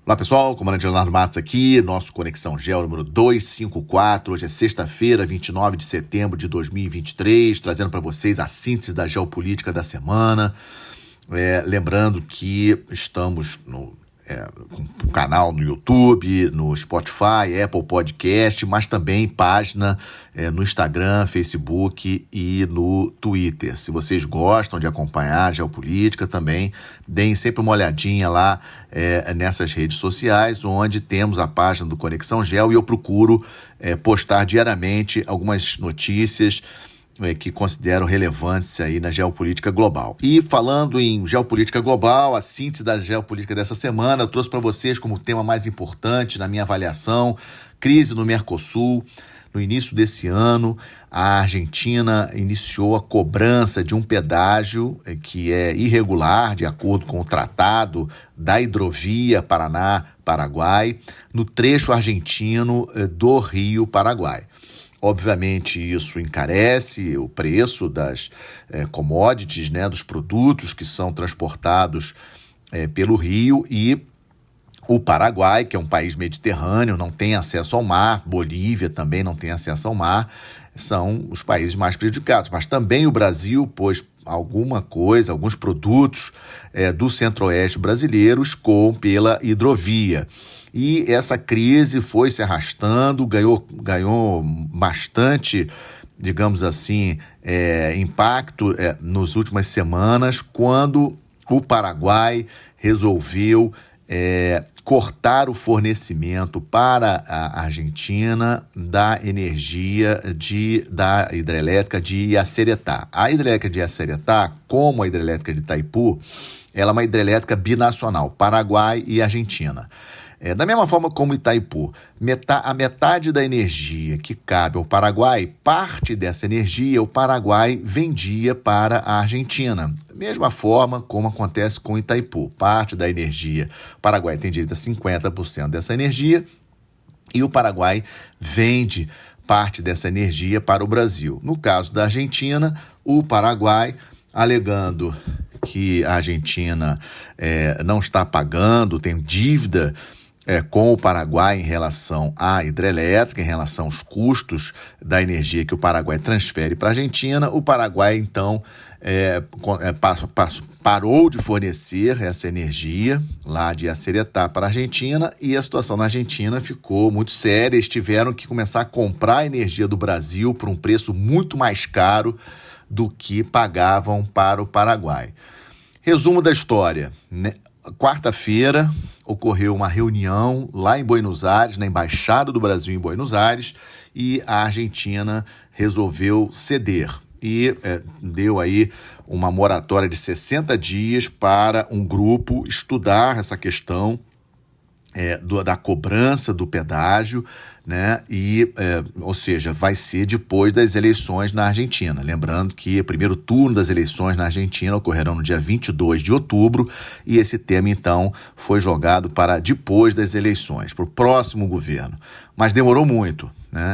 Olá pessoal, comandante Leonardo Matos aqui, nosso Conexão Geo número 254, hoje é sexta-feira, 29 de setembro de 2023, trazendo para vocês a síntese da geopolítica da semana, lembrando que estamos com um canal no YouTube, no Spotify, Apple Podcast, mas também página no Instagram, Facebook e no Twitter. Se vocês gostam de acompanhar a geopolítica também, deem sempre uma olhadinha lá nessas redes sociais, onde temos a página do Conexão Geo e eu procuro postar diariamente algumas notícias que considero relevantes aí na geopolítica global. E falando em geopolítica global, a síntese da geopolítica dessa semana, eu trouxe para vocês como tema mais importante na minha avaliação, crise no Mercosul. No início desse ano, a Argentina iniciou a cobrança de um pedágio que é irregular, de acordo com o tratado da hidrovia Paraná-Paraguai, no trecho argentino do Rio Paraguai. Obviamente, isso encarece o preço das commodities, dos produtos que são transportados pelo rio, e o Paraguai, que é um país mediterrâneo, não tem acesso ao mar, Bolívia também não tem acesso ao mar, são os países mais prejudicados. Mas também o Brasil pôs alguns produtos do centro-oeste brasileiro escoam pela hidrovia. E essa crise foi se arrastando, ganhou bastante, digamos assim, impacto nas últimas semanas, quando o Paraguai resolveu cortar o fornecimento para a Argentina da energia da hidrelétrica de Yacyretá. A hidrelétrica de Yacyretá, como a hidrelétrica de Itaipu, ela é uma hidrelétrica binacional, Paraguai e Argentina. Da mesma forma como Itaipu, a metade da energia que cabe ao Paraguai, parte dessa energia o Paraguai vendia para a Argentina. Mesma forma como acontece com Itaipu, parte da energia, o Paraguai tem direito a 50% dessa energia e o Paraguai vende parte dessa energia para o Brasil. No caso da Argentina, o Paraguai, alegando que a Argentina não está pagando, tem dívida com o Paraguai em relação à hidrelétrica, em relação aos custos da energia que o Paraguai transfere para a Argentina, o Paraguai, então, parou de fornecer essa energia lá de Yacyretá para a Argentina, e a situação na Argentina ficou muito séria. Eles tiveram que começar a comprar a energia do Brasil por um preço muito mais caro do que pagavam para o Paraguai. Resumo da história, quarta-feira ocorreu uma reunião lá em Buenos Aires, na Embaixada do Brasil em Buenos Aires, e a Argentina resolveu ceder e deu aí uma moratória de 60 dias para um grupo estudar essa questão da cobrança do pedágio, ou seja, vai ser depois das eleições na Argentina. Lembrando que o primeiro turno das eleições na Argentina ocorrerão no dia 22 de outubro e esse tema, então, foi jogado para depois das eleições, para o próximo governo. Mas demorou muito,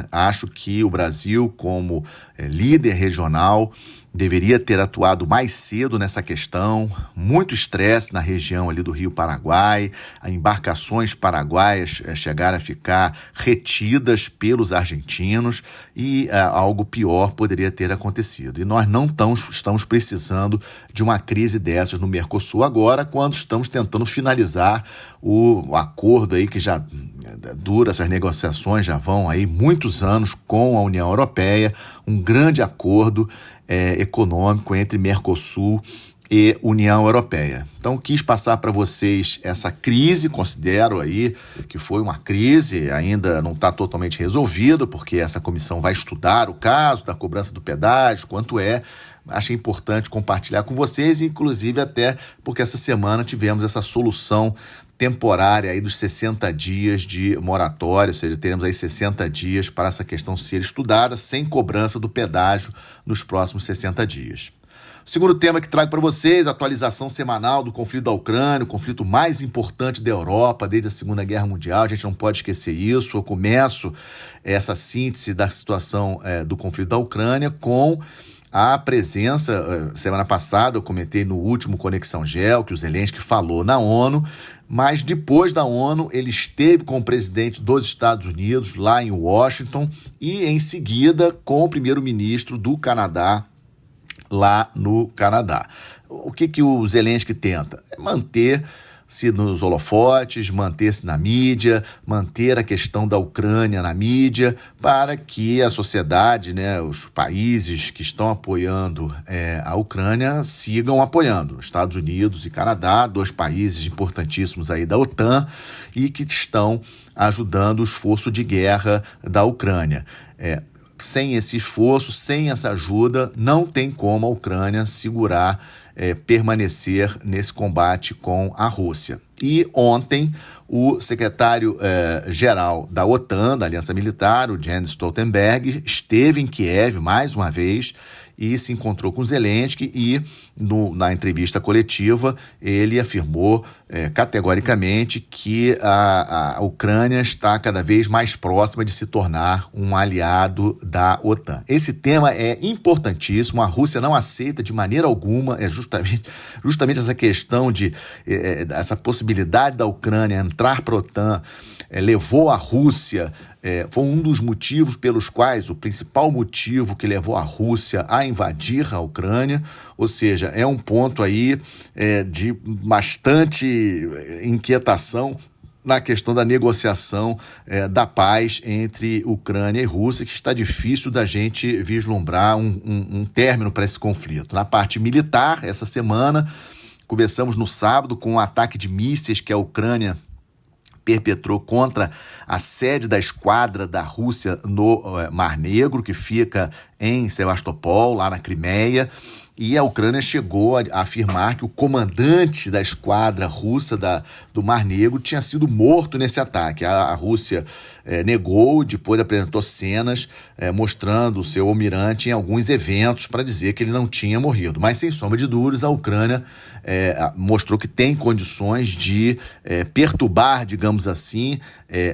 Acho que o Brasil, como líder regional, deveria ter atuado mais cedo nessa questão. Muito estresse na região ali do Rio Paraguai, embarcações paraguaias chegaram a ficar retidas pelos argentinos e algo pior poderia ter acontecido. E nós não estamos precisando de uma crise dessas no Mercosul agora, quando estamos tentando finalizar o acordo aí que já dura, essas negociações já vão aí muitos anos com a União Europeia, um grande acordo econômico entre Mercosul e União Europeia. Então, quis passar para vocês essa crise, considero aí que foi uma crise, ainda não está totalmente resolvida, porque essa comissão vai estudar o caso da cobrança do pedágio, quanto achei importante compartilhar com vocês, inclusive até porque essa semana tivemos essa solução temporária aí dos 60 dias de moratória, ou seja, teremos aí 60 dias para essa questão ser estudada, sem cobrança do pedágio nos próximos 60 dias. O segundo tema que trago para vocês, atualização semanal do conflito da Ucrânia, o conflito mais importante da Europa desde a Segunda Guerra Mundial, a gente não pode esquecer isso. Eu começo essa síntese da situação do conflito da Ucrânia com a presença, semana passada eu comentei no último Conexão Gel, que o Zelensky falou na ONU, mas depois da ONU ele esteve com o presidente dos Estados Unidos lá em Washington e em seguida com o primeiro-ministro do Canadá lá no Canadá. O que o Zelensky tenta? É manter-se nos holofotes, manter-se na mídia, manter a questão da Ucrânia na mídia, para que a sociedade, né, os países que estão apoiando a Ucrânia sigam apoiando. Estados Unidos e Canadá, 2 países importantíssimos aí da OTAN e que estão ajudando o esforço de guerra da Ucrânia. Sem esse esforço, sem essa ajuda, não tem como a Ucrânia permanecer nesse combate com a Rússia. E ontem, o secretário-geral da OTAN, da Aliança Militar, o Jens Stoltenberg, esteve em Kiev mais uma vez e se encontrou com Zelensky e, na entrevista coletiva, ele afirmou categoricamente que a Ucrânia está cada vez mais próxima de se tornar um aliado da OTAN. Esse tema é importantíssimo, a Rússia não aceita de maneira alguma, justamente essa questão essa possibilidade da Ucrânia entrar para a OTAN, levou a Rússia, foi um dos motivos pelos quais, o principal motivo que levou a Rússia a invadir a Ucrânia, ou seja, é um ponto aí de bastante inquietação na questão da negociação da paz entre Ucrânia e Rússia, que está difícil da gente vislumbrar um término para esse conflito. Na parte militar, essa semana, começamos no sábado com um ataque de mísseis que a Ucrânia perpetrou contra a sede da esquadra da Rússia no Mar Negro, que fica em Sebastopol, lá na Crimeia, e a Ucrânia chegou a afirmar que o comandante da esquadra russa do Mar Negro tinha sido morto nesse ataque. A Rússia negou, depois apresentou cenas mostrando o seu almirante em alguns eventos para dizer que ele não tinha morrido. Mas, sem sombra de dúvidas, a Ucrânia mostrou que tem condições de perturbar, digamos assim,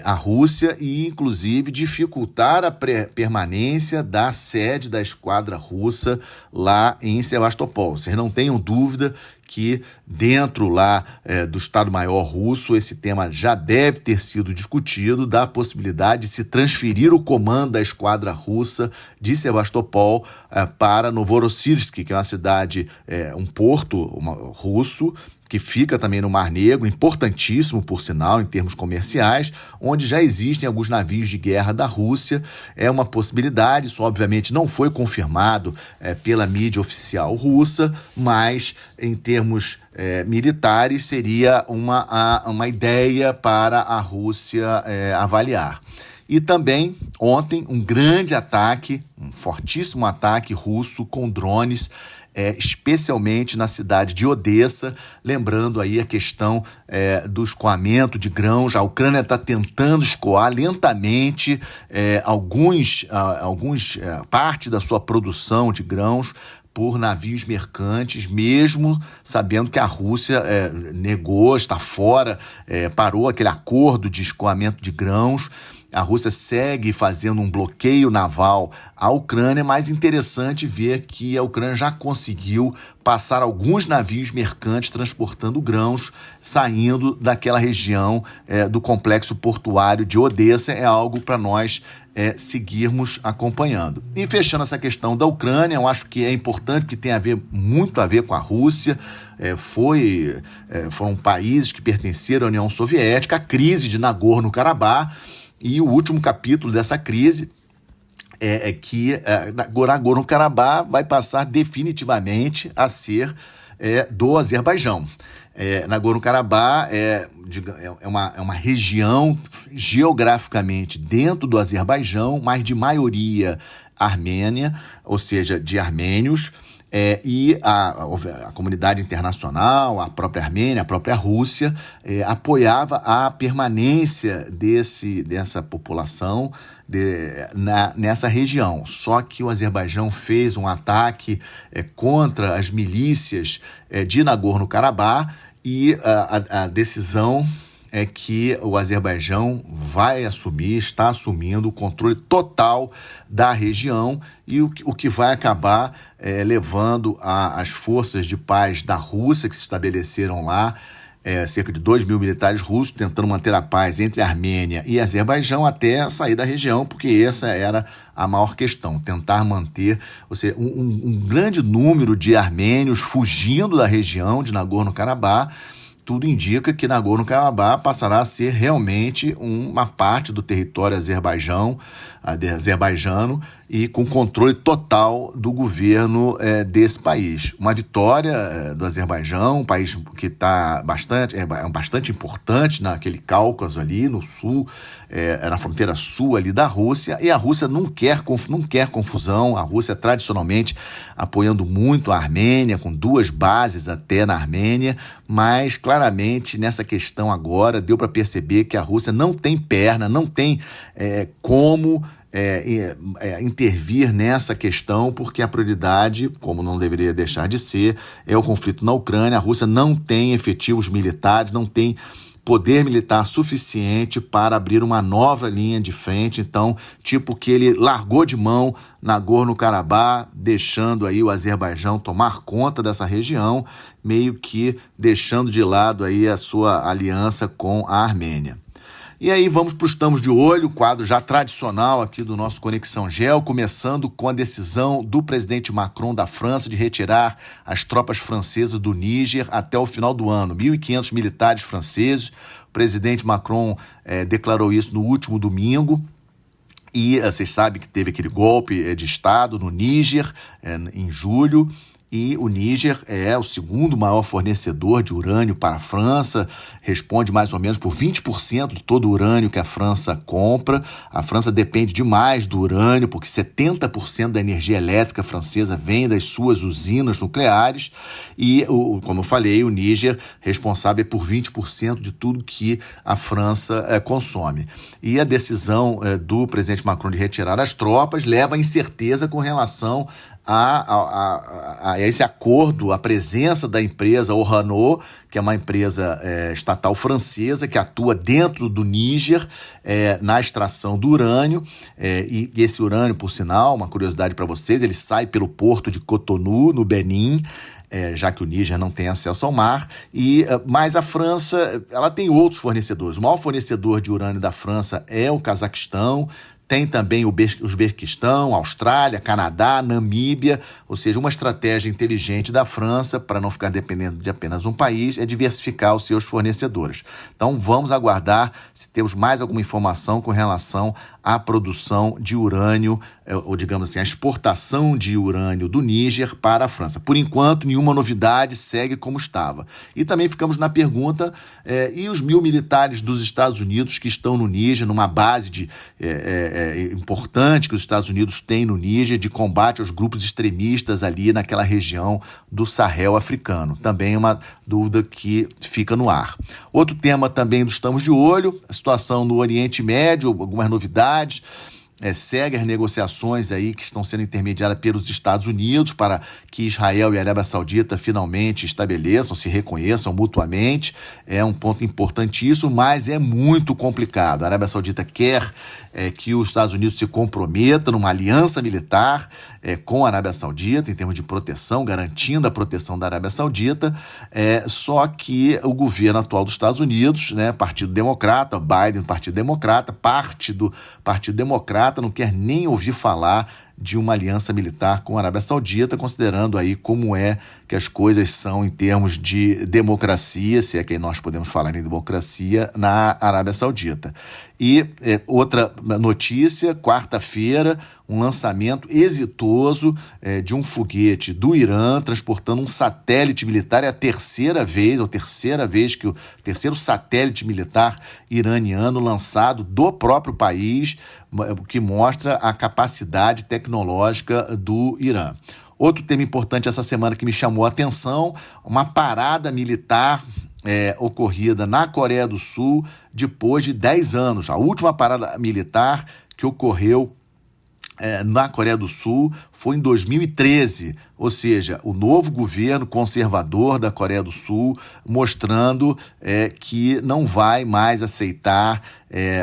a Rússia e, inclusive, dificultar a permanência da sede da esquadra russa lá em Sebastopol. Vocês não tenham dúvida que dentro lá do Estado-Maior russo esse tema já deve ter sido discutido, da possibilidade de se transferir o comando da esquadra russa de Sebastopol para Novorossiysk, que é uma cidade, um porto russo, que fica também no Mar Negro, importantíssimo, por sinal, em termos comerciais, onde já existem alguns navios de guerra da Rússia. É uma possibilidade, isso obviamente não foi confirmado pela mídia oficial russa, mas em termos militares seria uma ideia para a Rússia avaliar. E também, ontem, um grande ataque, um fortíssimo ataque russo com drones, especialmente na cidade de Odessa, lembrando aí a questão do escoamento de grãos. A Ucrânia está tentando escoar lentamente parte da sua produção de grãos por navios mercantes, mesmo sabendo que a Rússia negou, está fora, parou aquele acordo de escoamento de grãos. A Rússia segue fazendo um bloqueio naval à Ucrânia, mas interessante ver que a Ucrânia já conseguiu passar alguns navios mercantes transportando grãos, saindo daquela região do complexo portuário de Odessa. É algo para nós seguirmos acompanhando. E fechando essa questão da Ucrânia, eu acho que é importante, porque tem muito a ver com a Rússia. Foram países que pertenceram à União Soviética, a crise de Nagorno-Karabakh. E o último capítulo dessa crise é que Nagorno-Karabakh vai passar definitivamente a ser do Azerbaijão. Nagorno-Karabakh é uma região geograficamente dentro do Azerbaijão, mas de maioria armênia, ou seja, de armênios. E a comunidade internacional, a própria Armênia, a própria Rússia, apoiava a permanência dessa população nessa região. Só que o Azerbaijão fez um ataque contra as milícias de Nagorno-Karabakh e a decisão é que o Azerbaijão está assumindo o controle total da região e o que vai acabar levando as forças de paz da Rússia que se estabeleceram lá, cerca de 2 mil militares russos tentando manter a paz entre a Armênia e Azerbaijão até sair da região, porque essa era a maior questão, tentar manter, ou seja, um grande número de armênios fugindo da região de Nagorno-Karabakh. Tudo indica que Nagorno-Karabakh passará a ser realmente uma parte do território azerbaijano e com controle total do governo desse país. Uma vitória do Azerbaijão, um país que está bastante importante naquele Cáucaso ali no sul, na fronteira sul ali da Rússia, e a Rússia não quer confusão. A Rússia tradicionalmente apoiando muito a Armênia, com 2 bases até na Armênia, mas claramente nessa questão agora deu para perceber que a Rússia não tem perna, não tem como intervir nessa questão, porque a prioridade, como não deveria deixar de ser, é o conflito na Ucrânia. A Rússia não tem efetivos militares, não tem poder militar suficiente para abrir uma nova linha de frente. Então, que ele largou de mão Nagorno-Karabakh, deixando aí o Azerbaijão tomar conta dessa região, meio que deixando de lado aí a sua aliança com a Armênia. E aí vamos para o Estamos de Olho, quadro já tradicional aqui do nosso Conexão Geo, começando com a decisão do presidente Macron da França de retirar as tropas francesas do Níger até o final do ano. 1.500 militares franceses. O presidente Macron declarou isso no último domingo. E vocês sabem que teve aquele golpe de Estado no Níger em julho. E o Níger é o segundo maior fornecedor de urânio para a França, responde mais ou menos por 20% de todo o urânio que a França compra. A França depende demais do urânio, porque 70% da energia elétrica francesa vem das suas usinas nucleares. E, como eu falei, o Níger responsável por 20% de tudo que a França consome. E a decisão do presidente Macron de retirar as tropas leva à incerteza com relação a esse acordo, a presença da empresa Orano, que é uma empresa estatal francesa que atua dentro do Níger na extração do urânio. E esse urânio, por sinal, uma curiosidade para vocês, ele sai pelo porto de Cotonou, no Benin, já que o Níger não tem acesso ao mar, mas a França ela tem outros fornecedores. O maior fornecedor de urânio da França é o Cazaquistão. Tem também o Uzbequistão, Austrália, Canadá, Namíbia, ou seja, uma estratégia inteligente da França para não ficar dependendo de apenas um país é diversificar os seus fornecedores. Então vamos aguardar se temos mais alguma informação com relação à produção de urânio, ou digamos assim, a exportação de urânio do Níger para a França. Por enquanto, nenhuma novidade, segue como estava. E também ficamos na pergunta, e os 1.000 militares dos Estados Unidos que estão no Níger, numa base importante que os Estados Unidos têm no Níger de combate aos grupos extremistas ali naquela região do Sahel africano. Também uma dúvida que fica no ar. Outro tema também do Estamos de Olho, a situação no Oriente Médio, algumas novidades. Segue as negociações aí que estão sendo intermediadas pelos Estados Unidos para que Israel e a Arábia Saudita finalmente estabeleçam, se reconheçam mutuamente. É um ponto importantíssimo, mas é muito complicado. A Arábia Saudita quer que os Estados Unidos se comprometam numa aliança militar com a Arábia Saudita, em termos de proteção, garantindo a proteção da Arábia Saudita, só que o governo atual dos Estados Unidos, Partido Democrata, Biden, Partido Democrata, parte do Partido Democrata, não quer nem ouvir falar de uma aliança militar com a Arábia Saudita, considerando aí como que as coisas são em termos de democracia, se é que nós podemos falar em democracia, na Arábia Saudita. E outra notícia, quarta-feira, um lançamento exitoso de um foguete do Irã, transportando um satélite militar. É a terceira vez que o terceiro satélite militar iraniano lançado do próprio país, o que mostra a capacidade tecnológica do Irã. Outro tema importante essa semana que me chamou a atenção, uma parada militar ocorrida na Coreia do Sul depois de 10 anos. A última parada militar que ocorreu na Coreia do Sul foi em 2013, ou seja, o novo governo conservador da Coreia do Sul mostrando que não vai mais aceitar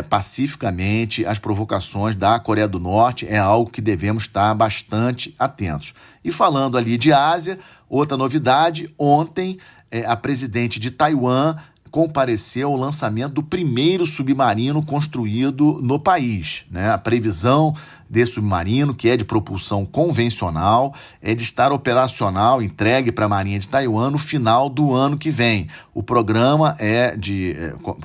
pacificamente as provocações da Coreia do Norte. É algo que devemos estar bastante atentos. E falando ali de Ásia, outra novidade: ontem a presidente de Taiwan compareceu ao lançamento do primeiro submarino construído no país, né? A previsão desse submarino, que é de propulsão convencional, é de estar operacional, entregue para a Marinha de Taiwan no final do ano que vem. O programa é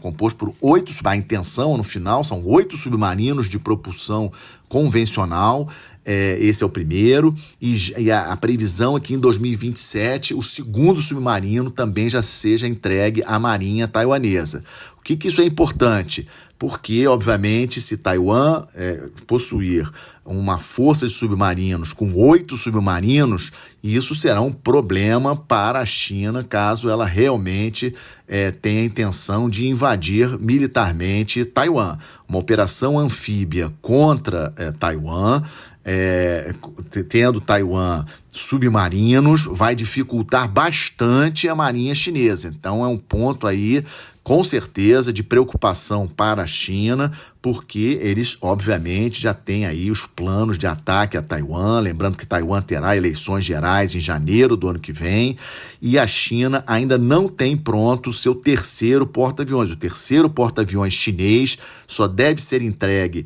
composto por 8, a intenção no final são 8 submarinos de propulsão convencional. Esse é o primeiro, e a previsão é que em 2027 o segundo submarino também já seja entregue à Marinha taiwanesa. O que isso é importante? Porque, obviamente, se Taiwan possuir uma força de submarinos com 8 submarinos, isso será um problema para a China caso ela realmente tenha a intenção de invadir militarmente Taiwan. Uma operação anfíbia contra Taiwan, tendo Taiwan submarinos, vai dificultar bastante a marinha chinesa. Então é um ponto aí, com certeza, de preocupação para a China, porque eles, obviamente, já têm aí os planos de ataque a Taiwan. Lembrando que Taiwan terá eleições gerais em janeiro do ano que vem, e a China ainda não tem pronto o seu terceiro porta-aviões. O terceiro porta-aviões chinês só deve ser entregue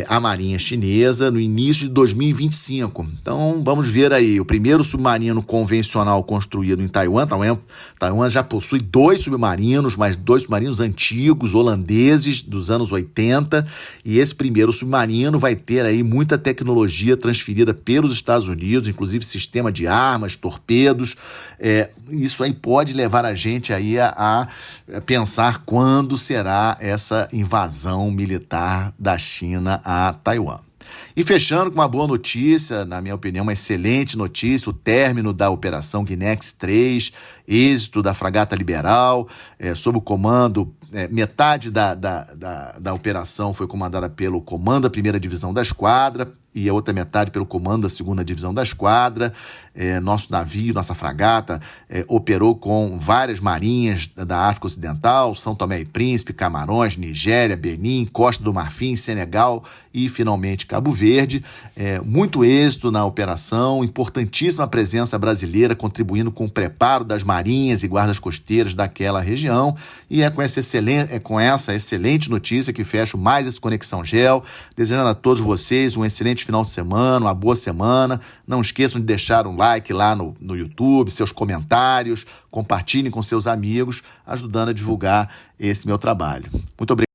à Marinha Chinesa no início de 2025. Então, vamos ver aí, o primeiro submarino convencional construído em Taiwan. Taiwan já possui 2 submarinos, mas 2 submarinos antigos, holandeses, dos anos 80, e esse primeiro submarino vai ter aí muita tecnologia transferida pelos Estados Unidos, inclusive sistema de armas, torpedos. Isso aí pode levar a gente aí a pensar quando será essa invasão militar da China a Taiwan. E fechando com uma boa notícia, na minha opinião, uma excelente notícia: o término da Operação Guinex 3, êxito da fragata Liberal, sob o comando, metade da operação foi comandada pelo comando da 1ª Divisão da Esquadra, e a outra metade pelo comando da 2ª Divisão da Esquadra. Nosso navio, nossa fragata, operou com várias marinhas da África Ocidental, São Tomé e Príncipe, Camarões, Nigéria, Benin, Costa do Marfim, Senegal e, finalmente, Cabo Verde. Muito êxito na operação, importantíssima presença brasileira contribuindo com o preparo das marinhas e guardas costeiras daquela região. E é com essa excelente notícia que fecho mais esse Conexão Gel, desejando a todos vocês um excelente final de semana, uma boa semana. Não esqueçam de deixar um like lá no YouTube, seus comentários, compartilhem com seus amigos, ajudando a divulgar esse meu trabalho. Muito obrigado.